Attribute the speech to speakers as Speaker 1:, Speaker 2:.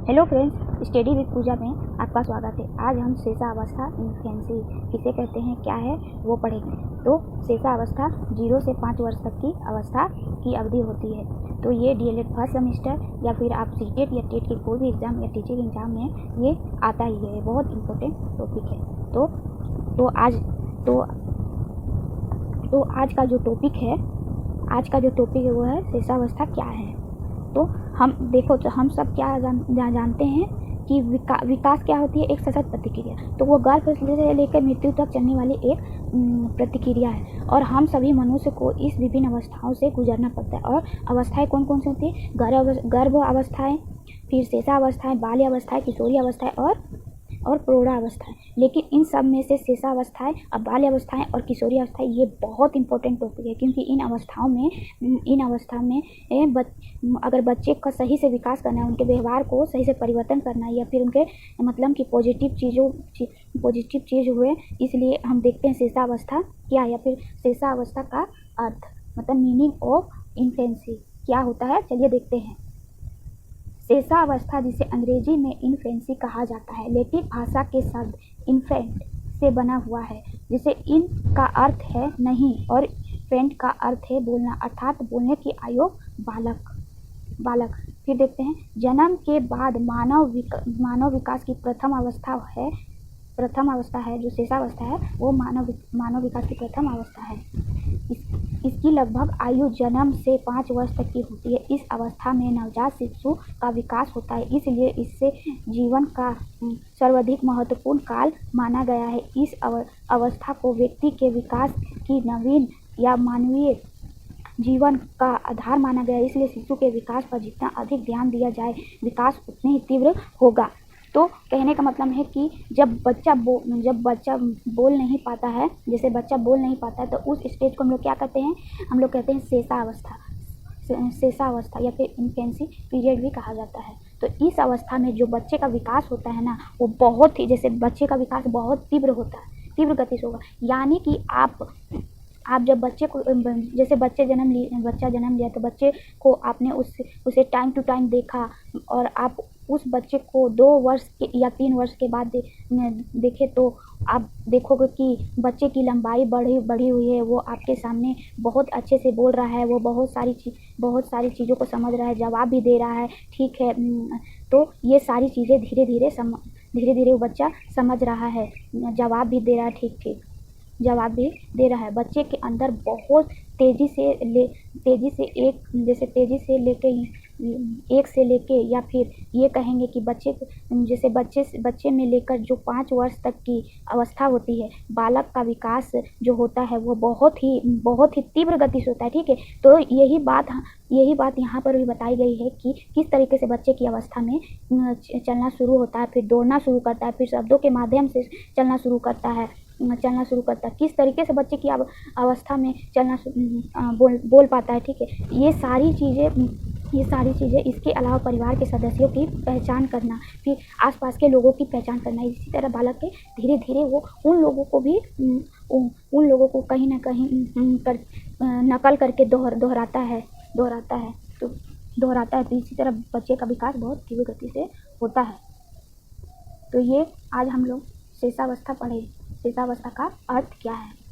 Speaker 1: Hello friends, study with पूजा में आपका स्वागत है। आज हम शेषावस्था इन्फेंसी किसे कहते हैं, क्या है वो पढ़ेंगे। तो शेषावस्था 0 से 5 वर्ष तक की अवस्था की अवधि होती है। तो ये डीएलएड फर्स्ट सेमेस्टर या फिर आप सीटेट या टेट के कोई भी एग्ज़ाम या टीचिंग एग्ज़ाम में ये आता ही है। बहुत इम्पोर्टेंट टॉपिक है। तो आज का जो टॉपिक है वो है शेषावस्था क्या है। तो हम सब क्या जानते हैं कि विकास क्या होती है, एक सतत प्रतिक्रिया। तो वो गर्भ से लेकर मृत्यु तक चलने वाली एक प्रतिक्रिया है और हम सभी मनुष्य को इस विभिन्न अवस्थाओं से गुजरना पड़ता है। और अवस्थाएं कौन कौन सी होती है? गर्भ अवस्थाएं, फिर शेषावस्थाएं, बाल्य अवस्थाएं, किशोरी अवस्थाएं और प्रौढ़ावस्थाएं। लेकिन इन सब में से शेषावस्थाएं, बाल्य अवस्थाएं और किशोरी अवस्थाएं ये बहुत इंपॉर्टेंट टॉपिक है, क्योंकि इन अवस्था में अगर बच्चे का सही से विकास करना है, उनके व्यवहार को सही से परिवर्तन करना है, या फिर उनके मतलब कि पॉजिटिव चीज़ हुए, इसलिए हम देखते हैं शेषावस्था क्या है, या फिर शेषावस्था का अर्थ मतलब मीनिंग ऑफ इन्फेंसी क्या होता है। चलिए देखते हैं। शेषावस्था, जिसे अंग्रेजी में इन्फेंसी कहा जाता है, लैटिन भाषा के शब्द इन्फेंट से बना हुआ है, जिसे इन का अर्थ है नहीं और फेंट का अर्थ है बोलना, अर्थात बोलने की आयु बालक। फिर देखते हैं, जन्म के बाद मानव विकास की प्रथम अवस्था है जो शेषावस्था है, वो मानव विकास की प्रथम अवस्था है। इसकी लगभग आयु जन्म से 5 वर्ष तक की होती है। इस अवस्था में नवजात शिशु का विकास होता है, इसलिए इससे जीवन का सर्वाधिक महत्वपूर्ण काल माना गया है। इस अवस्था को व्यक्ति के विकास की नवीन या मानवीय जीवन का आधार माना गया है, इसलिए शिशु के विकास पर जितना अधिक ध्यान दिया जाए, विकास उतने ही तीव्र होगा। तो कहने का मतलब है कि जब बच्चा बोल नहीं पाता है, जैसे बच्चा बोल नहीं पाता है, तो उस स्टेज को हम लोग क्या कहते हैं? हम लोग कहते हैं शेषावस्था या फिर इन्फेंसी पीरियड भी कहा जाता है। तो इस अवस्था में जो बच्चे का विकास होता है ना, वो बहुत ही, जैसे बच्चे का विकास बहुत तीव्र होता है, तीव्र गति से होगा। यानी कि आप जब बच्चे को, जैसे बच्चा जन्म लिया, तो बच्चे को आपने उसे टाइम टू टाइम देखा, और आप उस बच्चे को 2 वर्ष के या 3 वर्ष के बाद देखे, तो आप देखोगे कि बच्चे की लंबाई बढ़ी हुई है, वो आपके सामने बहुत अच्छे से बोल रहा है, वो बहुत सारी चीज़ों को समझ रहा है, जवाब भी दे रहा है, ठीक है। तो ये सारी चीज़ें धीरे धीरे वो बच्चा समझ रहा है, जवाब भी दे रहा है, ठीक जवाब भी दे रहा है। बच्चे के अंदर बहुत तेज़ी से लेके या फिर ये कहेंगे कि बच्चे में लेकर जो 5 वर्ष तक की अवस्था होती है, बालक का विकास जो होता है वो बहुत ही तीव्र गति से होता है, ठीक है। तो यही बात यहाँ पर भी बताई गई है कि किस तरीके से बच्चे की अवस्था में चलना शुरू होता है, फिर दौड़ना शुरू करता है, फिर शब्दों के माध्यम से चलना शुरू करता है, किस तरीके से बच्चे की अवस्था में बोल पाता है, ठीक है। ये सारी चीज़ें, इसके अलावा परिवार के सदस्यों की पहचान करना, फिर आसपास के लोगों की पहचान करना, इसी तरह बालक के धीरे धीरे वो उन लोगों को कहीं ना कहीं नकल करके दोहराता है। तो इसी तरह बच्चे का विकास बहुत तीव्र गति से होता है। तो ये आज हम लोग शेषावस्था पढ़े। शेषावस्था का अर्थ क्या है?